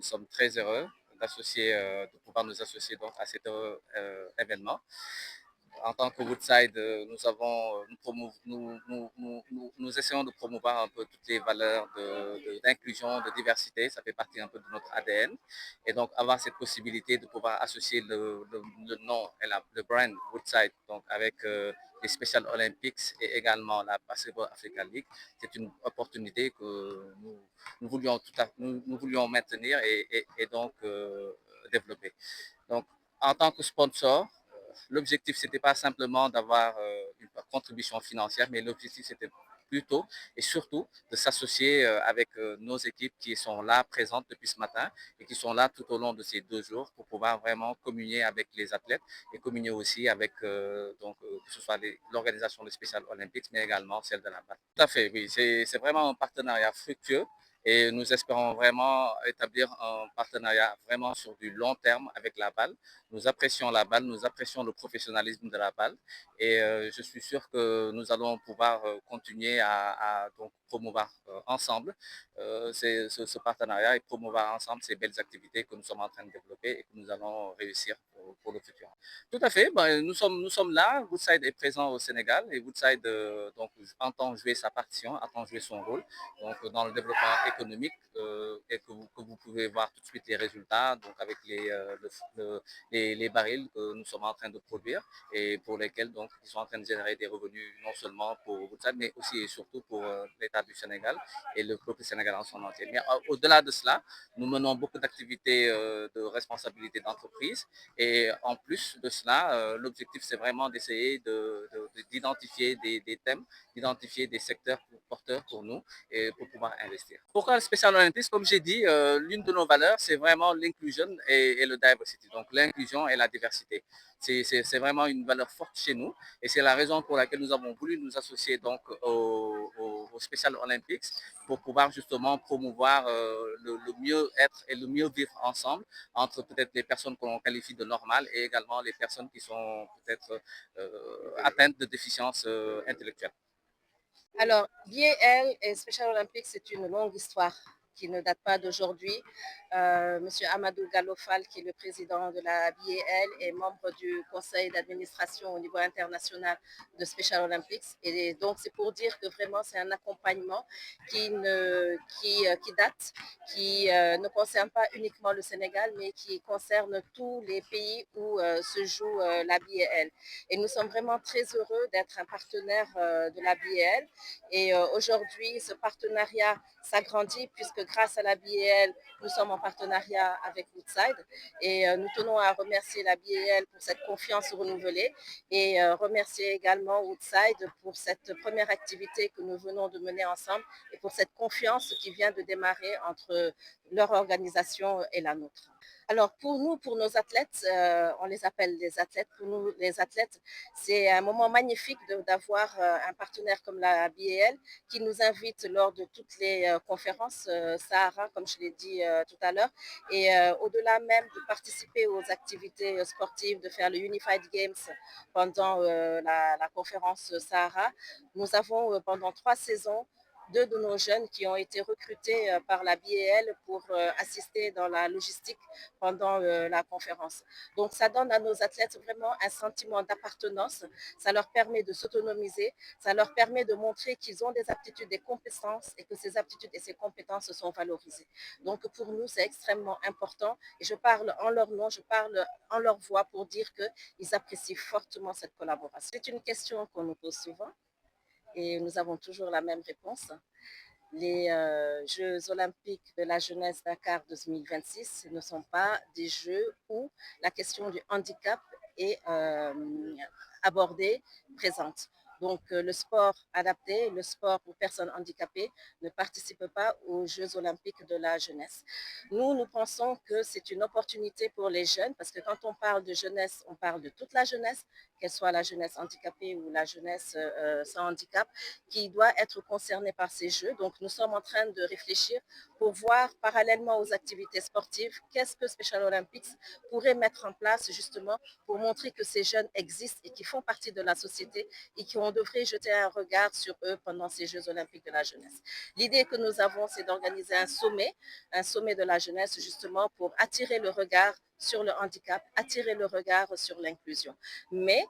sommes très heureux de pouvoir nous associer donc à cet événement. En tant que Woodside, nous essayons de promouvoir un peu toutes les valeurs d'inclusion, de diversité. Ça fait partie un peu de notre ADN. Et donc, avoir cette possibilité de pouvoir associer le nom et le brand Woodside donc avec les Special Olympics et également la Basketball Africa League, c'est une opportunité que nous voulions maintenir et donc développer. Donc, en tant que sponsor, l'objectif, ce n'était pas simplement d'avoir une contribution financière, mais l'objectif, c'était plutôt et surtout de s'associer avec nos équipes qui sont là, présentes depuis ce matin et qui sont là tout au long de ces 2 jours pour pouvoir vraiment communier avec les athlètes et communier aussi avec que ce soit l'organisation des Special Olympics, mais également celle de la balle. Tout à fait, oui, c'est vraiment un partenariat fructueux et nous espérons vraiment établir un partenariat vraiment sur du long terme avec la balle. Nous apprécions la balle, nous apprécions le professionnalisme de la balle et je suis sûr que nous allons pouvoir continuer à donc promouvoir ensemble ce partenariat et promouvoir ensemble ces belles activités que nous sommes en train de développer et que nous allons réussir pour le futur. Tout à fait, ben, nous sommes là, Woodside est présent au Sénégal et Woodside donc, entend jouer sa partition, entend jouer son rôle donc, dans le développement économique et que vous pouvez voir tout de suite les résultats donc avec les barils que nous sommes en train de produire et pour lesquels donc ils sont en train de générer des revenus non seulement pour Woodside mais aussi et surtout pour l'État du Sénégal et le peuple sénégalais en son entier. Mais au-delà de cela, nous menons beaucoup d'activités de responsabilité d'entreprise et en plus de cela, l'objectif c'est vraiment d'essayer d'identifier des thèmes, d'identifier des secteurs porteurs pour nous et pour pouvoir investir. Pourquoi le Special Olympics? Comme j'ai dit, l'une de nos valeurs, c'est vraiment l'inclusion et le diversity, donc l'inclusion et la diversité. C'est vraiment une valeur forte chez nous et c'est la raison pour laquelle nous avons voulu nous associer donc au Special Olympics pour pouvoir justement promouvoir le mieux-être et le mieux vivre ensemble entre peut-être les personnes que l'on qualifie de normales et également les personnes qui sont peut-être atteintes de déficiences intellectuelles. Alors, BAL et Special Olympics, c'est une longue histoire qui ne date pas d'aujourd'hui. Monsieur Amadou Gallofal, qui est le président de la BAL, est membre du conseil d'administration au niveau international de Special Olympics. Et donc, c'est pour dire que vraiment, c'est un accompagnement qui date, qui ne concerne pas uniquement le Sénégal, mais qui concerne tous les pays où se joue la BAL. Et nous sommes vraiment très heureux d'être un partenaire de la BAL. Et aujourd'hui, ce partenariat s'agrandit puisque grâce à la BAL, nous sommes en partenariat avec Woodside. Et nous tenons à remercier la BAL pour cette confiance renouvelée et remercier également Woodside pour cette première activité que nous venons de mener ensemble et pour cette confiance qui vient de démarrer entre leur organisation et la nôtre. Alors pour nous, pour nos athlètes, on les appelle les athlètes, pour nous les athlètes, c'est un moment magnifique d'avoir un partenaire comme la BAL qui nous invite lors de toutes les conférences Sahara, comme je l'ai dit tout à l'heure, et au-delà même de participer aux activités sportives, de faire le Unified Games pendant la conférence Sahara, nous avons pendant 3 saisons 2 de nos jeunes qui ont été recrutés par la BAL pour assister dans la logistique pendant la conférence. Donc, ça donne à nos athlètes vraiment un sentiment d'appartenance. Ça leur permet de s'autonomiser. Ça leur permet de montrer qu'ils ont des aptitudes, des compétences et que ces aptitudes et ces compétences sont valorisées. Donc, pour nous, c'est extrêmement important. Et je parle en leur nom, je parle en leur voix pour dire qu'ils apprécient fortement cette collaboration. C'est une question qu'on nous pose souvent et nous avons toujours la même réponse. Les Jeux olympiques de la jeunesse Dakar 2026 ne sont pas des jeux où la question du handicap est abordée, présente. Donc, le sport adapté, le sport pour personnes handicapées ne participe pas aux Jeux olympiques de la jeunesse. Nous pensons que c'est une opportunité pour les jeunes parce que quand on parle de jeunesse, on parle de toute la jeunesse, qu'elle soit la jeunesse handicapée ou la jeunesse sans handicap, qui doit être concernée par ces Jeux. Donc, nous sommes en train de réfléchir pour voir parallèlement aux activités sportives, qu'est-ce que Special Olympics pourrait mettre en place justement pour montrer que ces jeunes existent et qui font partie de la société et qui ont on devrait jeter un regard sur eux pendant ces Jeux olympiques de la jeunesse. L'idée que nous avons, c'est d'organiser un sommet de la jeunesse, justement pour attirer le regard sur le handicap, attirer le regard sur l'inclusion. Mais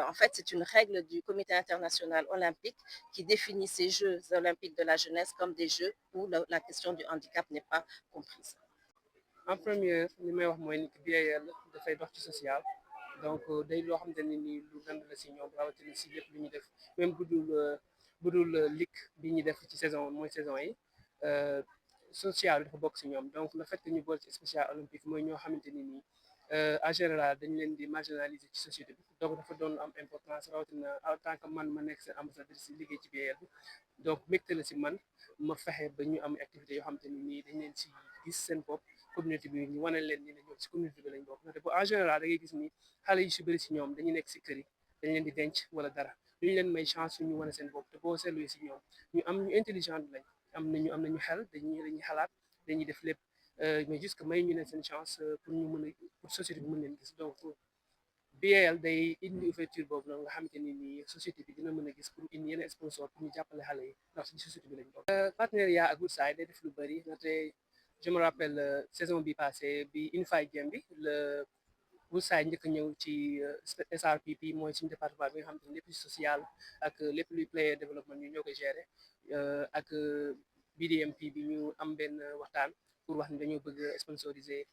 en fait, c'est une règle du Comité international olympique qui définit ces Jeux olympiques de la jeunesse comme des Jeux où la question du handicap n'est pas comprise. En première li may wax mooy ni ki BAL dafay dox ci social donc day loo xamante ne ni lu gand la si ñoom rawatina si lépp lu ñuy def même bu dul ligue bi ñuy def ci saison mooy saison yi social dafa bokk si ñoom donc le fait que ñu boole ci spécial olympique mooy ñoo xamante ni nii en général dañ leen di marginaliser ci société bi donc dafa doon am importance rawatina en tant que man ma nekk seen ambassadeur si liggéey ci BAL bi donc mbégte la si man ma fexe ba ñu am activité yoo xamante ni nii dañ leen si gis seen bopp communauté bi ñu wane leen ni ne ñoom si communauté bi lañ bokk ndaxte bu en général da ngay gis ni xale yu si bëri si ñoom dañuy nekk si kër yi dañ leen di denc wala dara duñu leen may chance ñu wane seen bopp te boo seetluwee si ñoom ñu intelligent lañ am nañu xel dañuy xalaat dañuy def lépp mais juste que may ñu leen seen chance pour ñu mën a pour société bi mën leen gis donc BAL day indi ouverture boobu noonu nga xamante ni nii société bi dina mën a gis pour indi yeneen sponsor pour ñu jàppale xale yi ndax ci société bi lañ bokk. Partenariat ak Woodside day def lu bëri ndaxte je me rappelle saison bi passé bi Unified Game bi le Woodside njëkk a ñëw ci SRPP mooy suñu département bi nga xamante ni lépp social ak lépp luy player développement ñu ñoo koy gérer ak BDMP bi ñu am benn waxtaan pour wax ni dañoo bëgg sponsoriser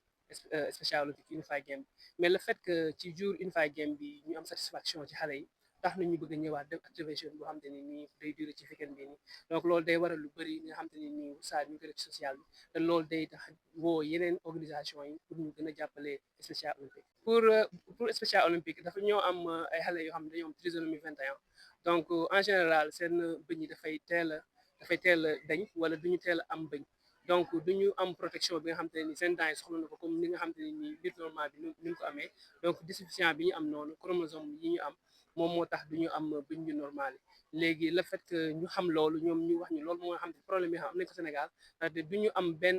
Special Olympic Unified Game mais le fait que ci jour Unified Game bi ñu am satisfaction ci xale yi tax na ñu bëgg a ñëwaat def activation boo xamante ni nii day durer ci weekend bi nii donc loolu day waral lu bëri nga xamante ni nii Woodside ñu ko def ci social bi te loolu day tax woo yeneen organisation yi pour ñu gën a jàppale Special Olympic pour Special Olympic dafa ñoo am ay xale yoo xam ne dañoo am trisomie 21 donc en général seen bëñ yi dafay teel a dañ wala duñu teel a am bëñ donc duñu am protection bi nga xamante ne ni seen dents yi soxla na ko comme ni nga xamante ne nii biir normal bi ni mu ko amee donc déficience bi ñu am noonu chromosome yi ñu am moom moo tax duñu am bëñ yu normal yi léegi le fait que ñu xam loolu ñoom ñu wax ñu loolu moo xam ne problème yi xam am nañ ko Sénégal ndaxte duñu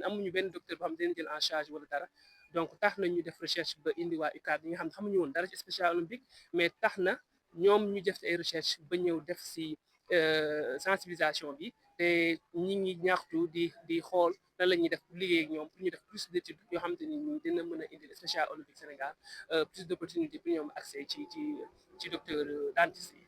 amuñu benn docteur boo xam ne dina jël en charge wala dara donc tax na ñu def recherche ba indi waa UCAD yi nga xam ne xamuñu woon dara ci Special Olympique mais tax na ñoom ñu def ay recherche ba ñëw def si sensibilisation bi te ñi ngi ñaxtu di xool nan la ñuy def pour liggéey ak ñoom pour ñu def plus d'études yoo xamante ni nii dina mën a indi Special Olympique Sénégal plus d'opportunités pour ñoom accès ci docteur dentiste yi